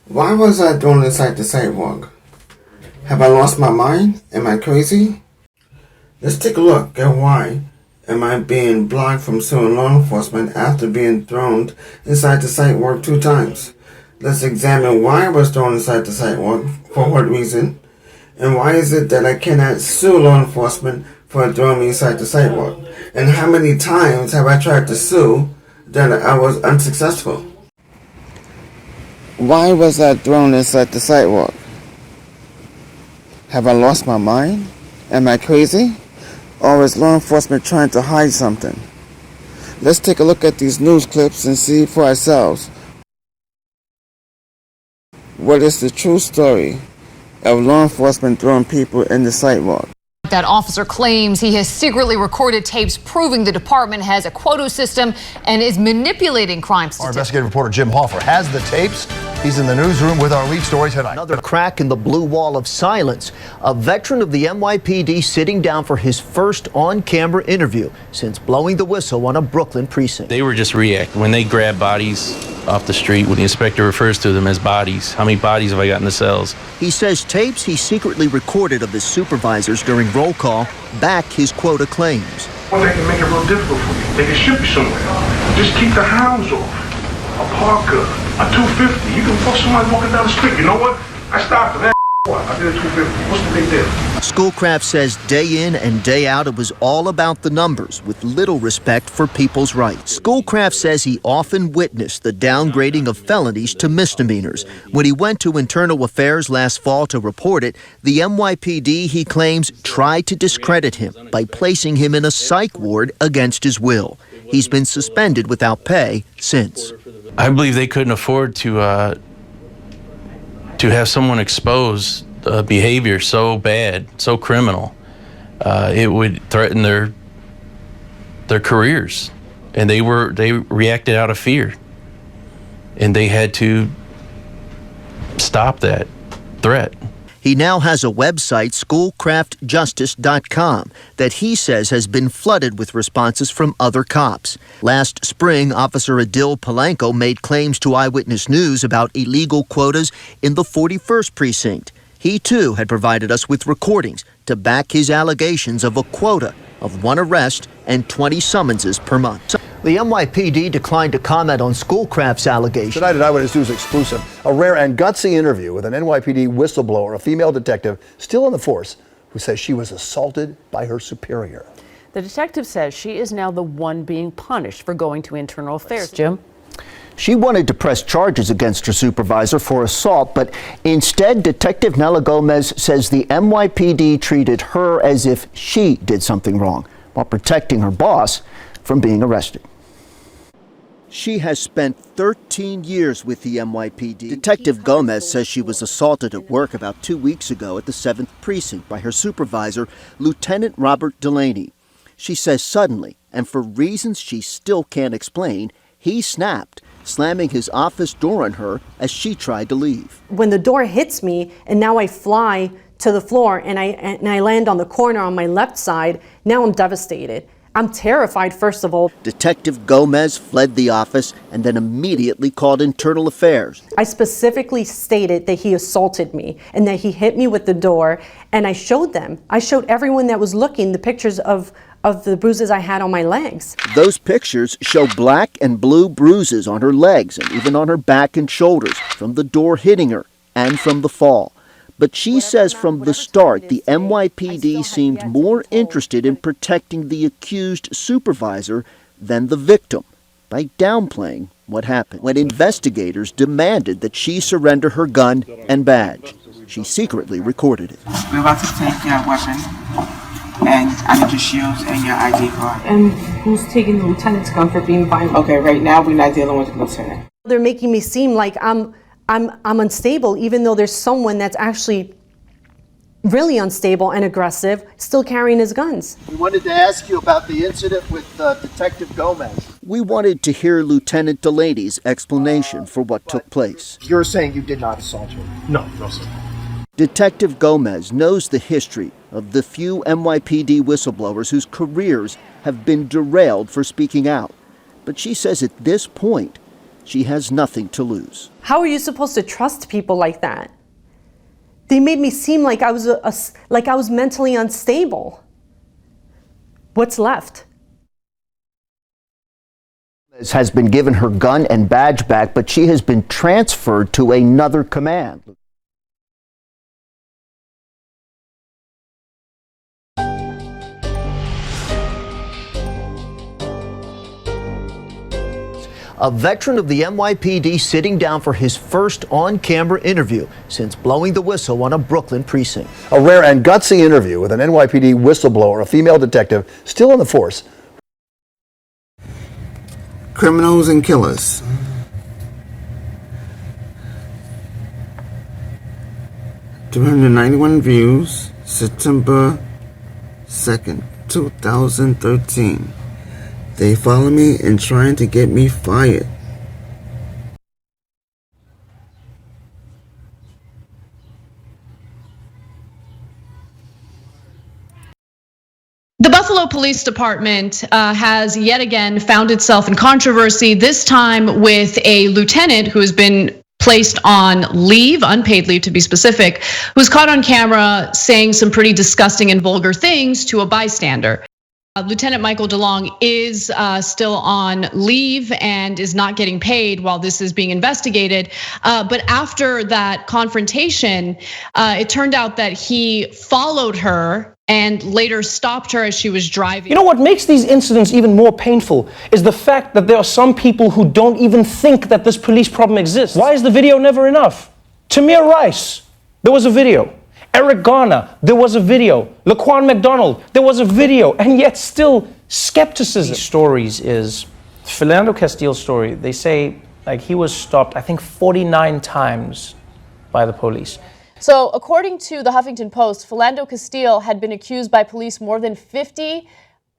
Why was I thrown inside the sidewalk? Have I lost my mind? Am I crazy? Let's take a look at why am I being blocked from suing law enforcement after being thrown inside the sidewalk 2 times. Let's examine why I was thrown inside the sidewalk, for what reason, and why is it that I cannot sue law enforcement for throwing me inside the sidewalk, and how many times have I tried to sue that I was unsuccessful. Why was I thrown inside the sidewalk? Have I lost my mind? Am I crazy? Or is law enforcement trying to hide something? Let's take a look at these news clips and see for ourselves what is the true story of law enforcement throwing people in the sidewalk. That officer claims he has secretly recorded tapes proving the department has a quota system and is manipulating crime statistics. Our investigative reporter Jim Hoffer has the tapes. He's in the newsroom with our lead story tonight. Another crack in the blue wall of silence. A veteran of the NYPD sitting down for his first on-camera interview since blowing the whistle on a Brooklyn precinct. They were just reacting. When they grab bodies off the street, when the inspector refers to them as bodies, how many bodies have I got in the cells? He says tapes he secretly recorded of his supervisors during roll call back his quota claims. Well, they can make it real difficult for me. They can ship you somewhere. Just keep the hounds off. A Parker, a 250. You can fuck somebody walking down the street. You know what? I stopped them. What? I did a 250. What's the big deal? Schoolcraft says day in and day out it was all about the numbers with little respect for people's rights. Schoolcraft says he often witnessed the downgrading of felonies to misdemeanors. When he went to Internal Affairs last fall to report it, the NYPD, he claims, tried to discredit him by placing him in a psych ward against his will. He's been suspended without pay since. I believe they couldn't afford to have someone expose behavior so bad, so criminal. It would threaten their careers, and they reacted out of fear, and they had to stop that threat. He now has a website, schoolcraftjustice.com, that he says has been flooded with responses from other cops. Last spring, Officer Adil Palenko made claims to Eyewitness News about illegal quotas in the 41st Precinct. He, too, had provided us with recordings to back his allegations of a quota of 1 arrest and 20 summonses per month. The NYPD declined to comment on Schoolcraft's allegations. Tonight at Eyewitness News exclusive, a rare and gutsy interview with an NYPD whistleblower, a female detective still on the force, who says she was assaulted by her superior. The detective says she is now the one being punished for going to Internal Affairs. Jim? She wanted to press charges against her supervisor for assault, but instead, Detective Nella Gomez says the NYPD treated her as if she did something wrong while protecting her boss from being arrested. She has spent 13 years with the NYPD. Detective Gomez says she was assaulted at work about 2 weeks ago at the 7th Precinct by her supervisor, Lieutenant Robert Delaney. She says suddenly, and for reasons she still can't explain, he snapped, slamming his office door on her as she tried to leave. When the door hits me and now I fly to the floor and I land on the corner on my left side, now I'm devastated. I'm terrified, first of all. Detective Gomez fled the office and then immediately called Internal Affairs. I specifically stated that he assaulted me and that he hit me with the door, and I showed them. I showed everyone that was looking the pictures of the bruises I had on my legs. Those pictures show black and blue bruises on her legs and even on her back and shoulders from the door hitting her and from the fall. But she says from the start, the NYPD seemed more interested in protecting the accused supervisor than the victim by downplaying what happened. When investigators demanded that she surrender her gun and badge, she secretly recorded it. We're about to take your weapon, and I need your shields and your ID card. And who's taking the lieutenant's gun for being violent? Okay, right now we're not dealing with the lieutenant. They're making me seem like I'm unstable, even though there's someone that's actually really unstable and aggressive, still carrying his guns. We wanted to ask you about the incident with Detective Gomez. We wanted to hear Lieutenant Delaney's explanation for what took place. You're saying you did not assault her? No, sir. Detective Gomez knows the history of the few NYPD whistleblowers whose careers have been derailed for speaking out. But she says at this point, she has nothing to lose. How are you supposed to trust people like that? They made me seem like I was mentally unstable. What's left? Has been given her gun and badge back, but she has been transferred to another command. A veteran of the NYPD sitting down for his first on-camera interview since blowing the whistle on a Brooklyn precinct. A rare and gutsy interview with an NYPD whistleblower, a female detective still in the force. Criminals and killers. $291 views, September 2nd, 2013. They follow me and trying to get me fired. The Buffalo Police Department has yet again found itself in controversy, this time with a lieutenant who has been placed on leave, unpaid leave to be specific, who's caught on camera saying some pretty disgusting and vulgar things to a bystander. Lieutenant Michael DeLong is still on leave and is not getting paid while this is being investigated. But after that confrontation, it turned out that he followed her and later stopped her as she was driving. You know what makes these incidents even more painful is the fact that there are some people who don't even think that this police problem exists. Why is the video never enough? Tamir Rice, there was a video. Eric Garner, there was a video. Laquan McDonald, there was a video, and yet still skepticism. These stories is Philando Castile's story. They say like he was stopped, I think 49 times by the police. So according to the Huffington Post, Philando Castile had been accused by police more than 50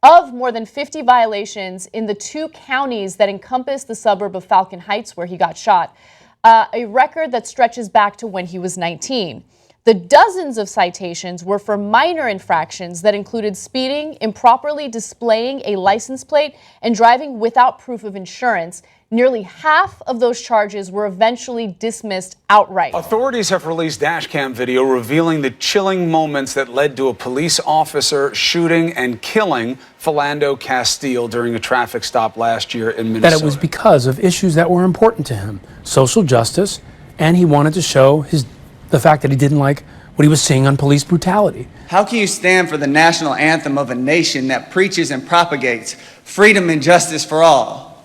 violations in the 2 counties that encompass the suburb of Falcon Heights where he got shot, a record that stretches back to when he was 19. The dozens of citations were for minor infractions that included speeding, improperly displaying a license plate, and driving without proof of insurance. Nearly half of those charges were eventually dismissed outright. Authorities have released dashcam video revealing the chilling moments that led to a police officer shooting and killing Philando Castile during a traffic stop last year in Minnesota. That it was because of issues that were important to him, social justice, and he wanted to show the fact that he didn't like what he was seeing on police brutality. How can you stand for the national anthem of a nation that preaches and propagates freedom and justice for all?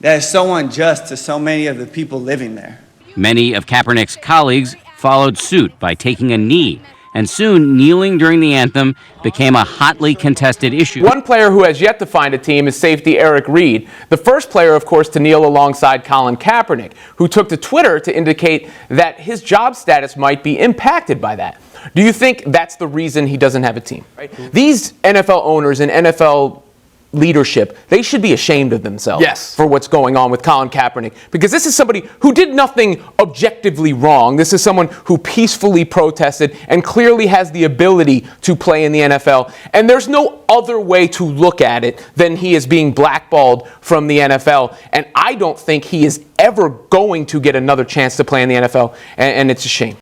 That is so unjust to so many of the people living there. Many of Kaepernick's colleagues followed suit by taking a knee, and soon kneeling during the anthem became a hotly contested issue. One player who has yet to find a team is safety Eric Reed, the first player, of course, to kneel alongside Colin Kaepernick, who took to Twitter to indicate that his job status might be impacted by that. Do you think that's the reason he doesn't have a team? Right? These NFL owners and NFL leadership, they should be ashamed of themselves for what's going on with Colin Kaepernick, because this is somebody who did nothing objectively wrong. This is someone who peacefully protested and clearly has the ability to play in the NFL. And there's no other way to look at it than he is being blackballed from the NFL. And I don't think he is ever going to get another chance to play in the NFL. And it's a shame.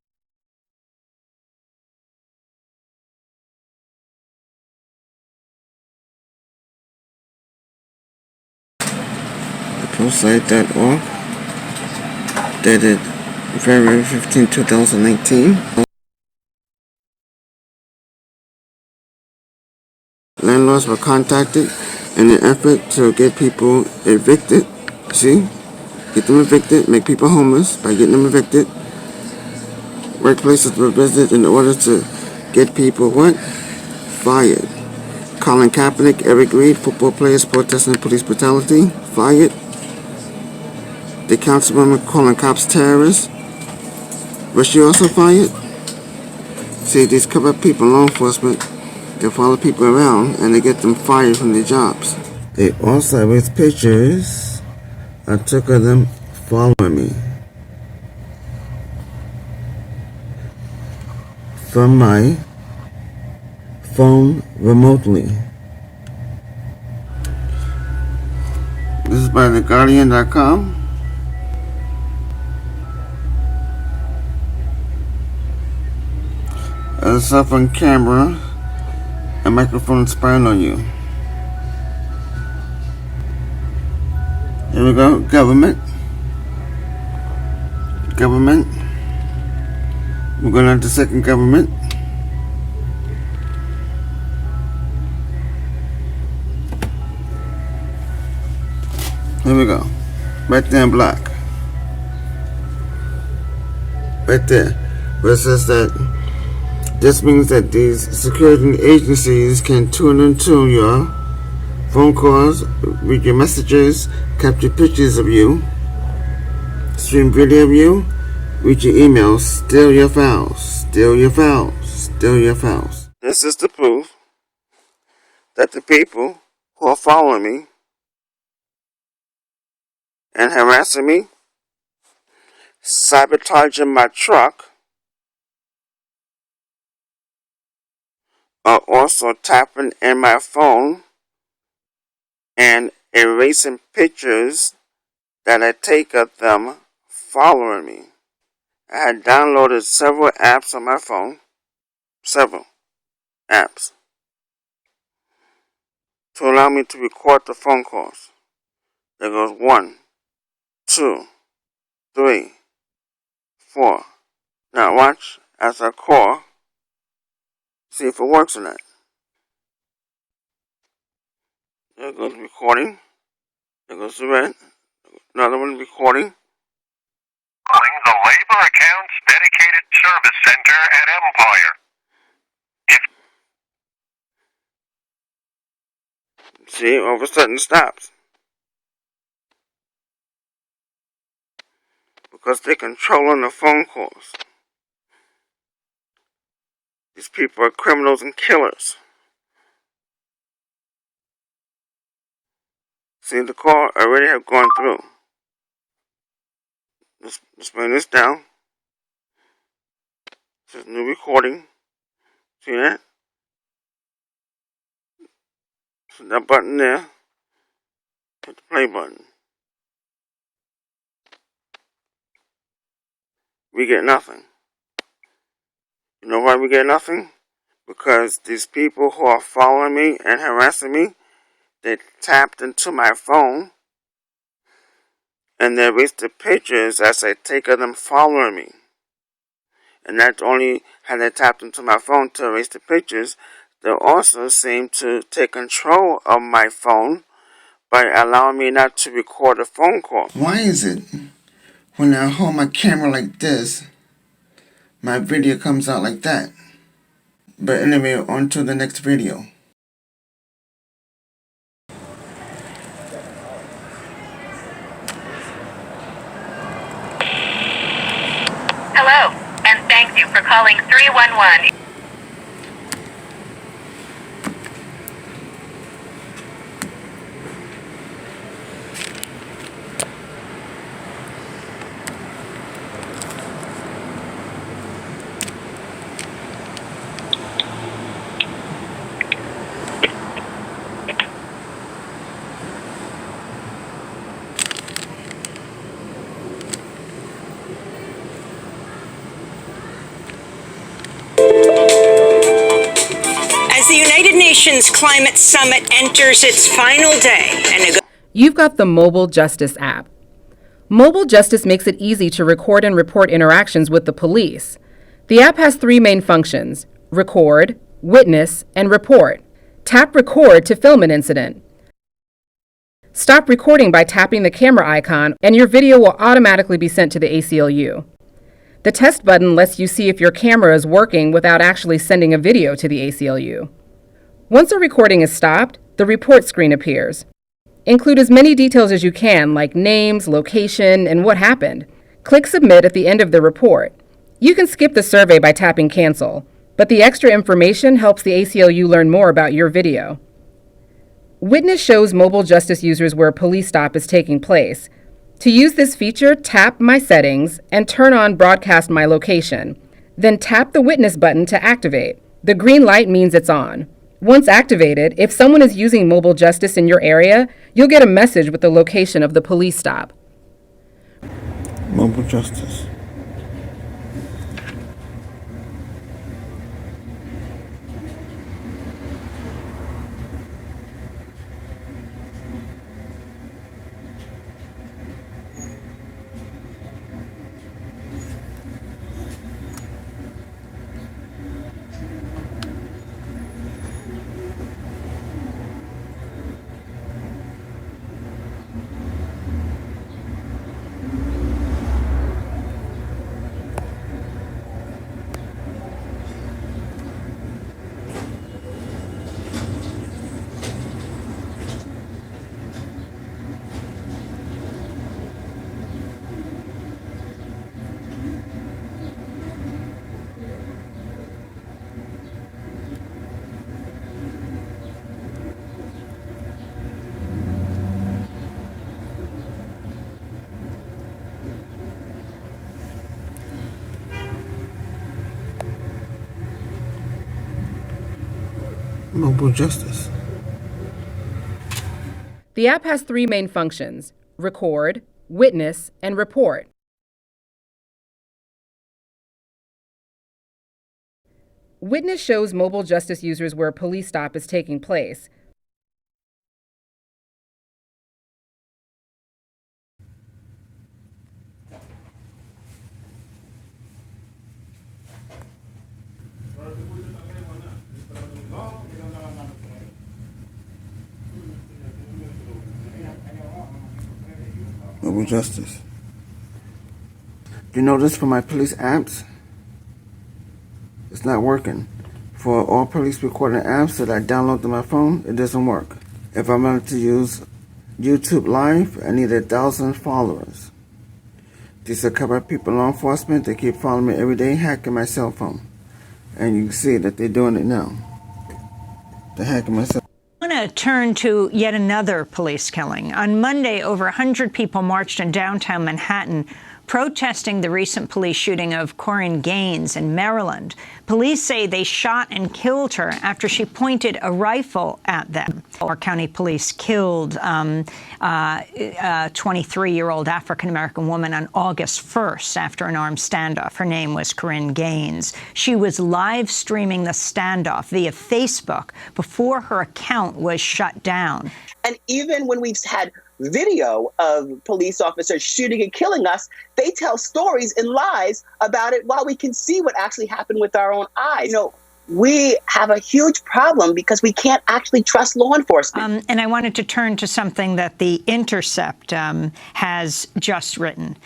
Site.org, dated February 15, 2019. Landlords were contacted in an effort to get people evicted. Get them evicted, make people homeless by getting them evicted. Workplaces were visited in order to get people what? Fired. Colin Kaepernick, Eric Reed, football players protesting police brutality, fired. The councilwoman calling cops terrorists. Was she also fired? See, these corrupt people, law enforcement, they follow people around and they get them fired from their jobs. They also with pictures I took of them following me from my phone remotely. This is by TheGuardian.com. a cell phone camera, a microphone spying on you. Here we go. Government. Government. We're going to the second government. Here we go. Right there in black. Right there. Where it says that this means that these security agencies can tune into your phone calls, read your messages, capture pictures of you, stream video of you, read your emails, steal your files, steal your files, steal your files. This is the proof that the people who are following me and harassing me, sabotaging my truck, are also tapping in my phone and erasing pictures that I take of them following me. I had downloaded several apps on my phone, several apps, to allow me to record the phone calls. There goes 1, 2, 3, 4. Now watch as I call, see if it works or not. There goes recording. There goes the red. Another one recording. Calling the Labor Accounts Dedicated Service Center at Empire. See, all of a sudden it stops. Because they're controlling the phone calls. These people are criminals and killers. See, the call already have gone through. Let's bring this down. This is new recording. See that? So that button there. Hit the play button. We get nothing. You know why we get nothing? Because these people who are following me and harassing me, they tapped into my phone and they erased the pictures as I take of them following me. And not only had they tapped into my phone to erase the pictures, they also seem to take control of my phone by allowing me not to record a phone call. Why is it when I hold my camera like this, my video comes out like that? But anyway, on to the next video. Hello, and thank you for calling 311. As the United Nations Climate Summit enters its final day, You've got the Mobile Justice app. Mobile Justice makes it easy to record and report interactions with the police. The app has 3 main functions: record, witness, and report. Tap Record to film an incident. Stop recording by tapping the camera icon, and your video will automatically be sent to the ACLU. The test button lets you see if your camera is working without actually sending a video to the ACLU. Once a recording is stopped, the report screen appears. Include as many details as you can, like names, location, and what happened. Click Submit at the end of the report. You can skip the survey by tapping Cancel, but the extra information helps the ACLU learn more about your video. Witness shows mobile justice users where a police stop is taking place. To use this feature, tap My Settings and turn on Broadcast My Location. Then tap the Witness button to activate. The green light means it's on. Once activated, if someone is using mobile justice in your area, you'll get a message with the location of the police stop. Mobile justice. Mobile justice. The app has three main functions: record, witness, and report. Witness shows mobile justice users where a police stop is taking place. Mobile justice. You know this for my police apps? It's not working. For all police recording apps that I download to my phone, it doesn't work. If I wanted to use YouTube Live, I need 1,000 followers. These are covered people, law enforcement. They keep following me every day, hacking my cell phone. And you can see that they're doing it now. They're hacking my cell phone. I want to turn to yet another police killing. On Monday, over 100 people marched in downtown Manhattan protesting the recent police shooting of Corinne Gaines in Maryland. Police say they shot and killed her after she pointed a rifle at them. Our county police killed a 23-year-old African-American woman on August 1st after an armed standoff. Her name was Corinne Gaines. She was live streaming the standoff via Facebook before her account was shut down. And even when we've had video of police officers shooting and killing us, they tell stories and lies about it while we can see what actually happened with our own eyes. You know, we have a huge problem because we can't actually trust law enforcement. And I wanted to turn to something that The Intercept has just written.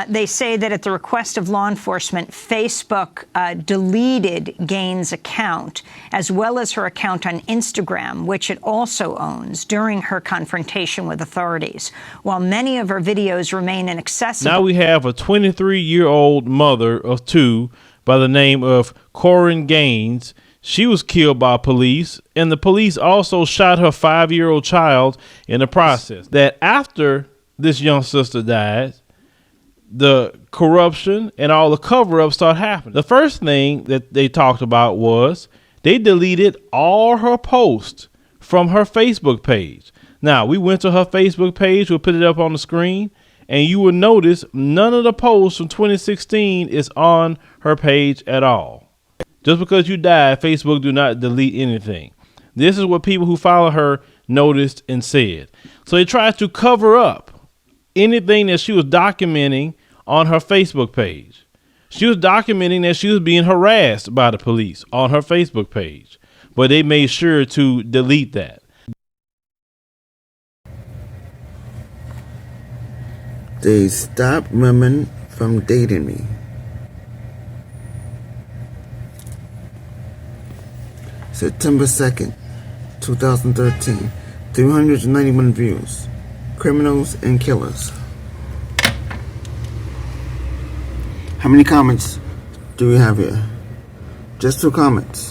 They say that at the request of law enforcement, Facebook deleted Gaines' account, as well as her account on Instagram, which it also owns, during her confrontation with authorities. While many of her videos remain inaccessible. Now we have a 23-year-old mother of two by the name of Corinne Gaines. She was killed by police, and the police also shot her 5-year-old child in the process. That after this young sister died, the corruption and all the cover-ups started happening. The first thing that they talked about was they deleted all her posts from her Facebook page. Now, we went to her Facebook page, we'll put it up on the screen, and you will notice none of the posts from 2016 is on her page at all. Just because you died, Facebook do not delete anything. This is what people who follow her noticed and said. So they tried to cover up anything that she was documenting on her Facebook page. She was documenting that she was being harassed by the police on her Facebook page, but they made sure to delete that. They stopped women from dating me. September 2nd, 2013. 391 views. Criminals and killers. How many comments do we have here? Just 2 comments.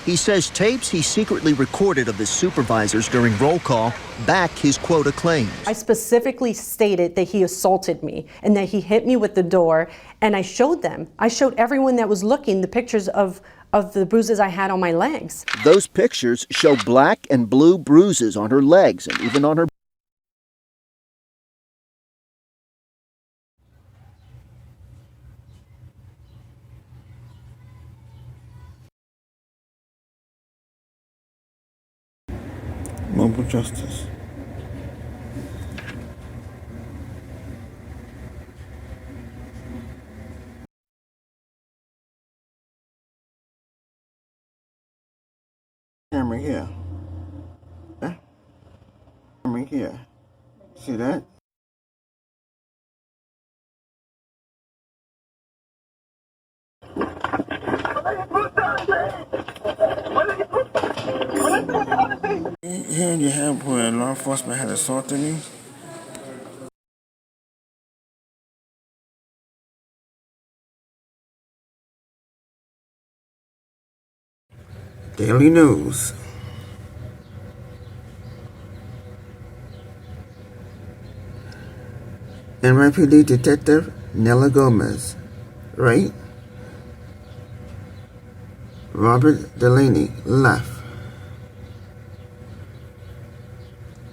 He says tapes he secretly recorded of his supervisors during roll call back his quota claims. I specifically stated that he assaulted me and that he hit me with the door, and I showed them. I showed everyone that was looking the pictures of the bruises I had on my legs. Those pictures show black and blue bruises on her legs and even on her. Mobile justice. Camera here. Camera here. See that? Here you have where law enforcement had assaulted me. Daily News. NYPD Detective Nella Gomez, right? Robert Delaney, left.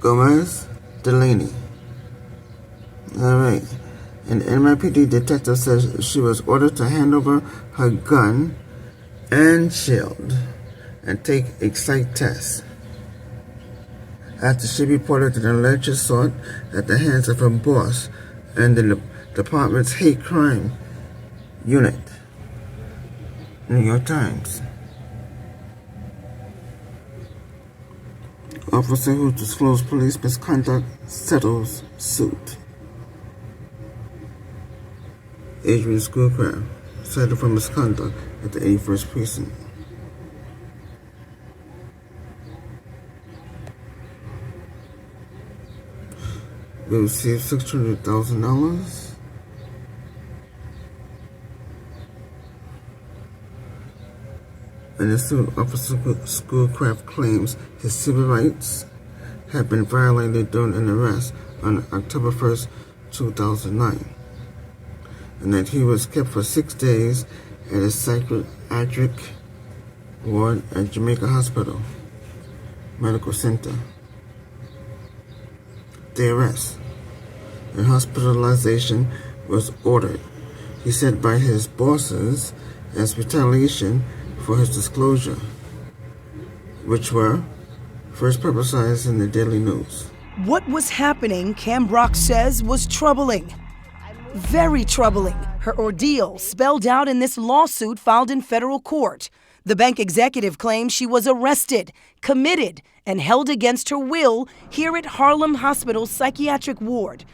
Gomez, Delaney. Alright. An NYPD detective says she was ordered to hand over her gun and shield and take a psych test after she reported an alleged assault at the hands of her boss and the department's hate crime unit. New York Times. Officer who disclosed police misconduct settles suit. Adrian Schoolcraft settled for misconduct at the 81st Precinct. They received $600,000. And the suit, Officer Schoolcraft claims his civil rights had been violated during an arrest on October 1st, 2009, and that he was kept for 6 days at a psychiatric ward at Jamaica Hospital Medical Center. The arrest and hospitalization was ordered, he said, by his bosses as retaliation for his disclosure, which were first publicized in the Daily News. What was happening, Cam Brock says, was troubling. Very troubling. Her ordeal spelled out in this lawsuit filed in federal court. The bank executive claims she was arrested, committed, and held against her will here at Harlem Hospital's psychiatric ward.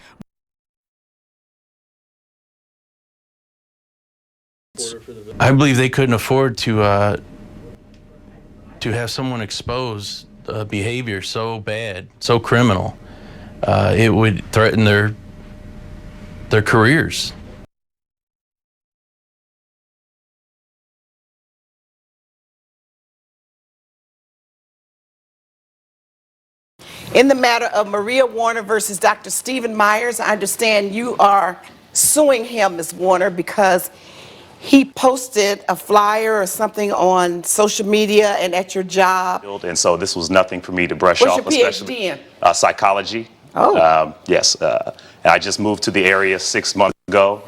I believe they couldn't afford to have someone expose behavior so bad, so criminal. It would threaten their careers. In the matter of Maria Warner versus Dr. Stephen Myers, I understand you are suing him, Ms. Warner, because he posted a flyer or something on social media and at your job. And so this was nothing for me to brush What's off, your especially PhD in? Psychology. Oh. Yes. And I just moved to the area 6 months ago.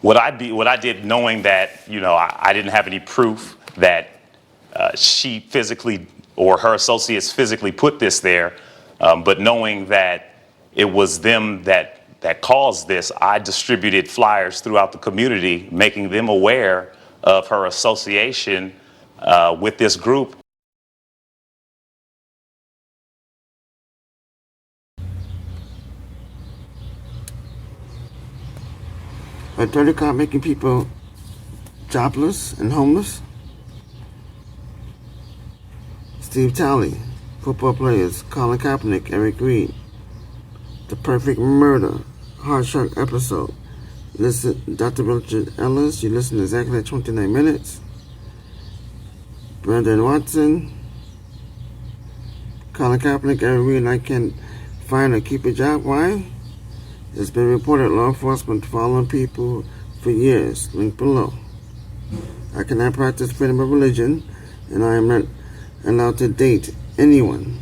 What I did, knowing that I didn't have any proof that she physically or her associates physically put this there, but knowing that it was them that caused this, I distributed flyers throughout the community, making them aware of her association with this group. A dirty cop making people jobless and homeless. Steve Talley, football players, Colin Kaepernick, Eric Reed. The Perfect Murder, Hard Shark episode. Listen, Dr. Richard Ellis, you listen exactly at 29 minutes. Brandon Watson, Colin Kaepernick, Eric Reed, I can't find or keep a job. Why? It's been reported law enforcement following people for years. Link below. I cannot practice freedom of religion, and I am not allowed to date anyone.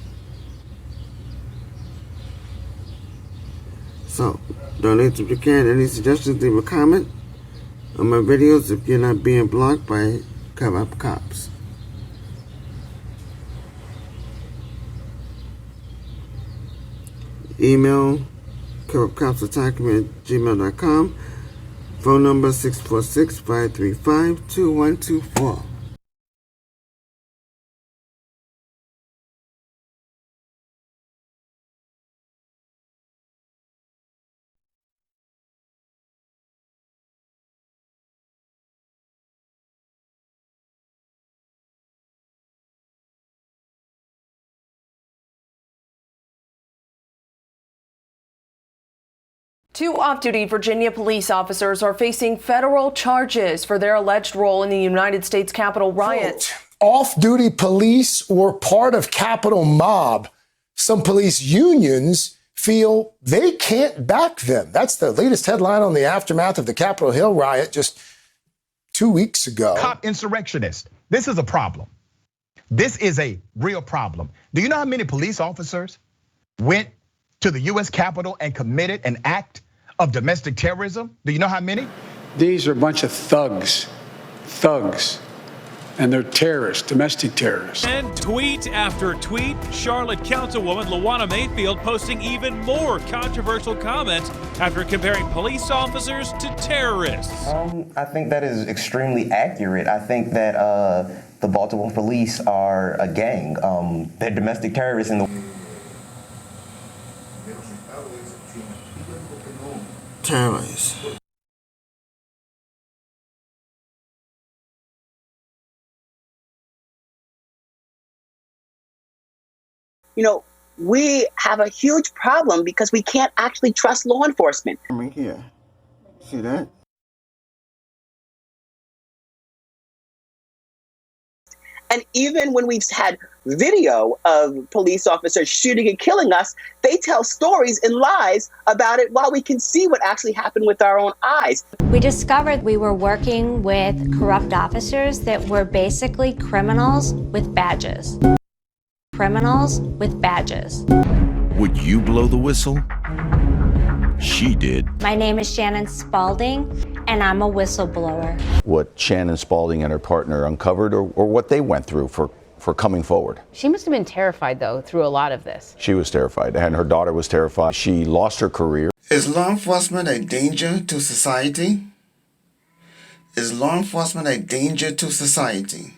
So, donate if you can. Any suggestions, leave a comment on my videos if you're not being blocked by cover-up cops. Email coverupcops@gmail.com. Phone number 646-535-2124. Two off-duty Virginia police officers are facing federal charges for their alleged role in the United States Capitol riot. off-duty police or part of Capitol mob, some police unions feel they can't back them. That's the latest headline on the aftermath of the Capitol Hill riot just 2 weeks ago. Cop insurrectionist. This is a problem. This is a real problem. Do you know how many police officers went to the US Capitol and committed an act of domestic terrorism? Do you know how many? These are a bunch of thugs. And they're terrorists, domestic terrorists. And tweet after tweet, Charlotte Councilwoman Luana Mayfield posting even more controversial comments after comparing police officers to terrorists. I think that is extremely accurate. I think that the Baltimore police are a gang. They're domestic terrorists in the terrorists. You know, we have a huge problem because we can't actually trust law enforcement. Right here. See that? And even when we've had video of police officers shooting and killing us, they tell stories and lies about it while we can see what actually happened with our own eyes. We discovered we were working with corrupt officers that were basically criminals with badges. Criminals with badges. Would you blow the whistle? She did. My name is Shannon Spalding, and I'm a whistleblower. What Shannon Spalding and her partner uncovered or what they went through for coming forward. She must have been terrified, though, through a lot of this. She was terrified, and her daughter was terrified. She lost her career. Is law enforcement a danger to society? Is law enforcement a danger to society?